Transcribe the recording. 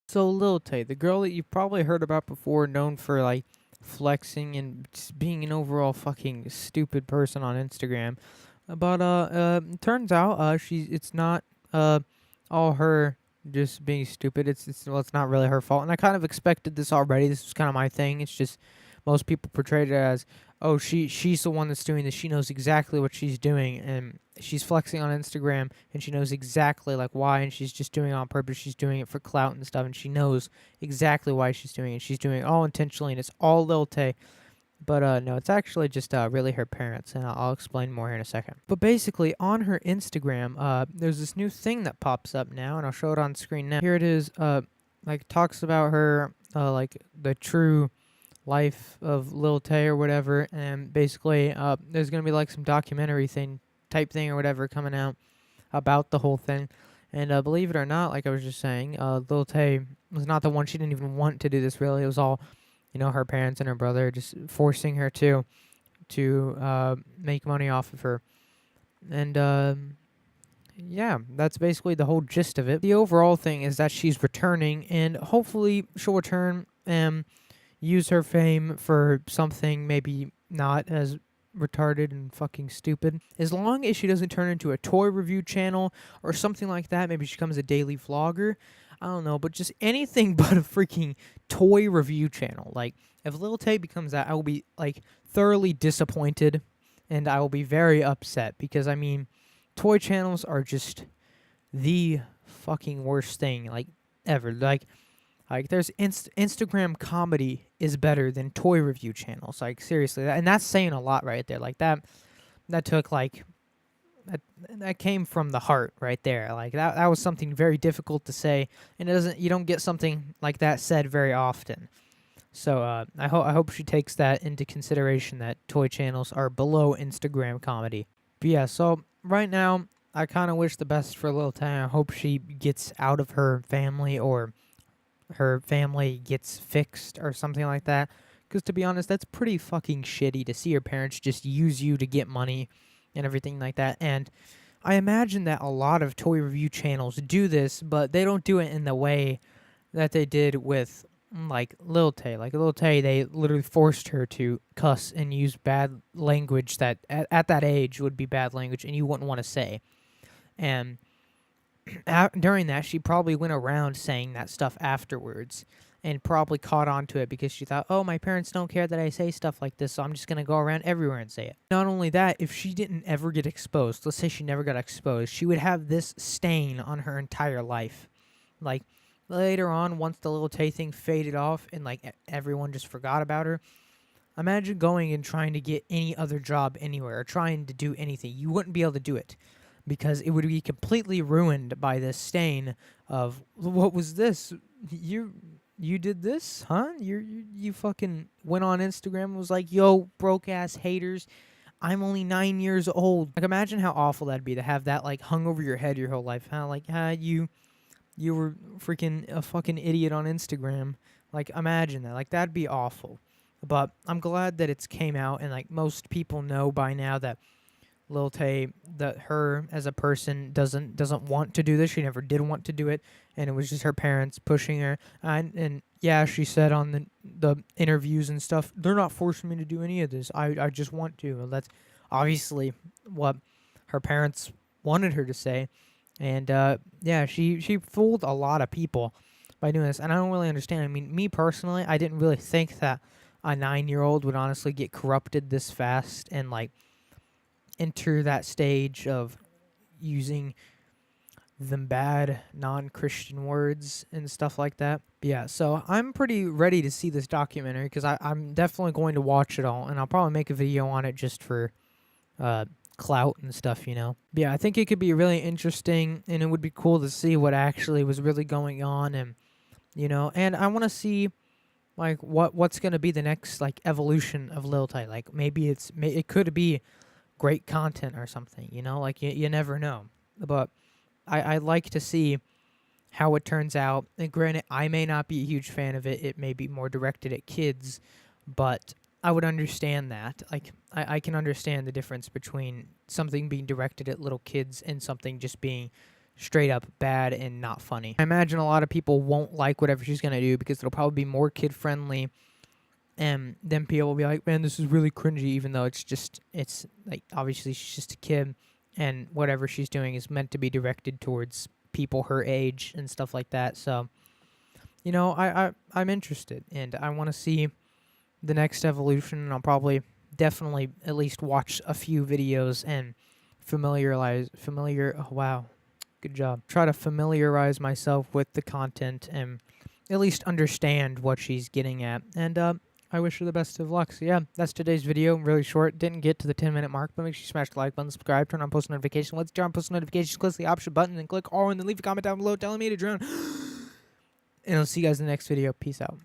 So Lil Tay, the girl that you've probably heard about before, known for like flexing and just being an overall fucking stupid person on Instagram. But turns out she's it's not uh all her just being stupid. It's not really her fault. And I kind of expected this already. This was kind of my thing. It's just most people portrayed it as, oh, she's the one that's doing this. She knows exactly what she's doing, and she's flexing on Instagram, and she knows exactly like why, and she's just doing it on purpose. She's doing it for clout and stuff, and she knows exactly why she's doing it. She's doing it all intentionally, and it's all Lil Tay. But no, it's actually just really her parents, and I'll explain more here in a second. But basically, on her Instagram, there's this new thing that pops up now, and I'll show it on screen now. Here it is. Like talks about her, like the true life of Lil Tay or whatever, and basically, there's gonna be like some documentary thing type thing or whatever coming out about the whole thing. And believe it or not, like I was just saying, Lil Tay was not the one. She didn't even want to do this. Really, it was all, her parents and her brother just forcing her to make money off of her. And yeah, that's basically the whole gist of it. The overall thing is that she's returning, and hopefully she'll return and use her fame for something maybe not as retarded and fucking stupid. As long as she doesn't turn into a toy review channel or something like that, maybe she becomes a daily vlogger. I don't know, but just anything but a freaking toy review channel. Like, if Lil Tay becomes that, I will be, like, thoroughly disappointed, and I will be very upset, because, I mean, toy channels are just the fucking worst thing, like, ever. Like there's Instagram comedy is better than toy review channels. Like, seriously, and that's saying a lot right there. Like that took like that came from the heart right there. Like that was something very difficult to say, and you don't get something like that said very often. So I hope she takes that into consideration, that toy channels are below Instagram comedy. But yeah, so right now I kind of wish the best for Lil Tay. I hope she gets out of her family, or her family gets fixed or something like that. Because to be honest, that's pretty fucking shitty to see your parents just use you to get money and everything like that. And I imagine that a lot of toy review channels do this, but they don't do it in the way that they did with like Lil Tay. Like Lil Tay, they literally forced her to cuss and use bad language that at that age would be bad language and you wouldn't want to say. And during that, she probably went around saying that stuff afterwards and probably caught on to it because she thought, oh, my parents don't care that I say stuff like this, so I'm just going to go around everywhere and say it. Not only that, if she didn't ever get exposed, let's say she never got exposed, she would have this stain on her entire life. Like, later on, once the Lil Tay thing faded off and, like, everyone just forgot about her, imagine going and trying to get any other job anywhere or trying to do anything. You wouldn't be able to do it, because it would be completely ruined by this stain of, what was this? You did this, huh? You fucking went on Instagram and was like, yo, broke ass haters, I'm only 9 years old. Like, imagine how awful that'd be to have that like hung over your head your whole life, huh? Like, you were freaking a fucking idiot on Instagram. Like, imagine that. Like, that'd be awful. But I'm glad that it's came out, and like most people know by now that Lil Tay, that her as a person doesn't want to do this. She never did want to do it, and it was just her parents pushing her. And yeah, she said on the interviews and stuff, they're not forcing me to do any of this. I just want to. Well, that's obviously what her parents wanted her to say. And yeah, she fooled a lot of people by doing this, and I don't really understand. I mean, me personally, I didn't really think that a 9-year-old would honestly get corrupted this fast and like enter that stage of using them bad non-Christian words and stuff like that. But yeah, so I'm pretty ready to see this documentary, because I'm definitely going to watch it all, and I'll probably make a video on it just for clout and stuff, But yeah, I think it could be really interesting, and it would be cool to see what actually was really going on, and and I want to see like what's going to be the next like evolution of Lil Tay. Like, maybe it could be great content or something, like you never know. But I'd like to see how it turns out. And granted, I may not be a huge fan of it. It may be more directed at kids, but I would understand that. Like, I can understand the difference between something being directed at little kids and something just being straight up bad and not funny. I imagine a lot of people won't like whatever she's gonna do because it'll probably be more kid friendly, and then people will be like, man, this is really cringy, even though it's like, obviously she's just a kid, and whatever she's doing is meant to be directed towards people her age and stuff like that. So, you know, I'm interested, and I want to see the next evolution, and I'll probably definitely at least watch a few videos and oh, wow, good job. Try to familiarize myself with the content and at least understand what she's getting at. And I wish her the best of luck. So yeah, that's today's video. Really short. Didn't get to the 10-minute mark, but make sure you smash the like button, subscribe, turn on post notifications. Let's turn on post notifications. Click the option button and click all, and then leave a comment down below telling me to drown. And I'll see you guys in the next video. Peace out.